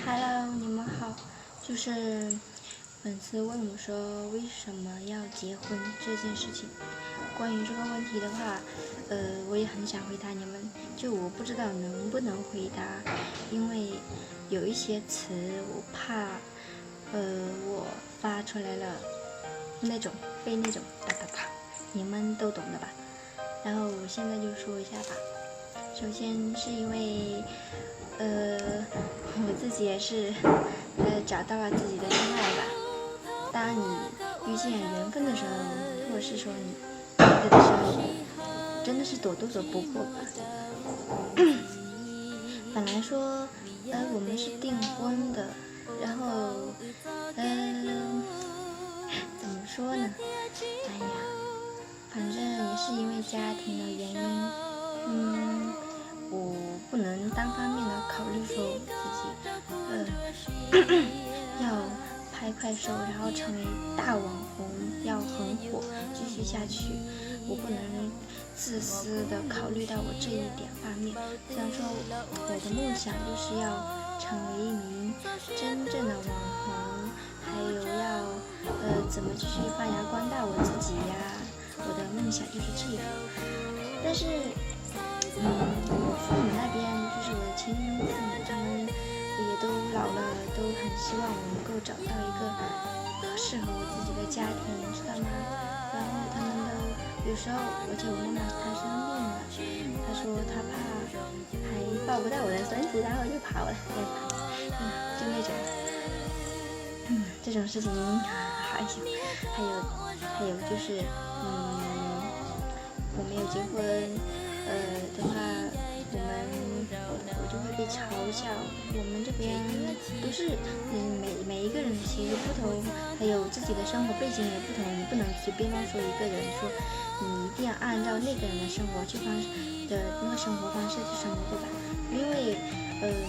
Hello，你们好。就是粉丝问我说为什么要结婚这件事情。关于这个问题的话，我也很想回答你们，就我不知道能不能回答，因为有一些词我怕，我发出来了被那种哒哒哒，你们都懂的吧？然后我现在就说一下吧。首先是因为，我自己也是，找到了自己的真爱吧。当你遇见缘分的时候，或者是说你爱的时候，真的是躲都躲不过吧。本来说，我们是订婚的，然后，怎么说呢？哎呀，反正也是因为家庭的原因，我不能单方面的考虑说我自己，要拍快手，然后成为大网红，要很火，继续下去。我不能自私的考虑到我这一点方面。虽然说我的梦想就是要成为一名真正的网红，还有要怎么继续发扬光大我自己呀。我的梦想就是这个，但是我父母那边就是我的亲生父母，他们也都老了，都很希望我能够找到一个适合我自己的家庭，知道吗？然后他们都有时候，而且我妈妈她生病了，她说她怕还抱不到我的孙子，然后就跑了，就那种，这种事情还有就是，我没有结婚，的话，我就会被嘲笑。我们这边都是，每一个人其实不同，还有自己的生活背景也不同，你不能随便乱说一个人说，你一定要按照那个人的生活那个生活方式去生活，对吧？因为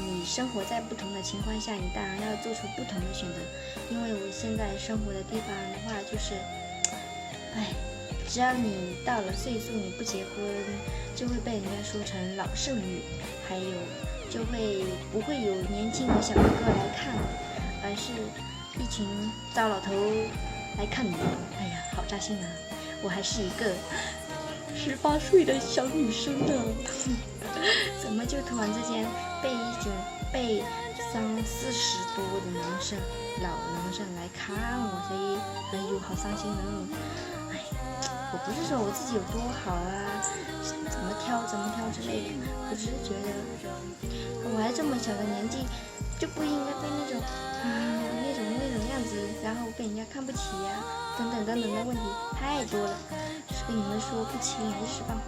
你生活在不同的情况下，你当然要做出不同的选择。因为我现在生活的地方的话，就是，只要你到了岁数，你不结婚，就会被人家说成老剩女，还有不会有年轻的小哥哥来看你，而是一群糟老头来看你。哎呀，好扎心啊！我还是一个18岁的小女生呢，怎么就突然之间被30多的老男生来看我，所以好伤心呢。我不是说我自己有多好啊，怎么挑之类的，我只是觉得我还这么小的年纪，就不应该被那种样子，然后被人家看不起呀，等等的问题太多了，是跟你们说不起眼的18话。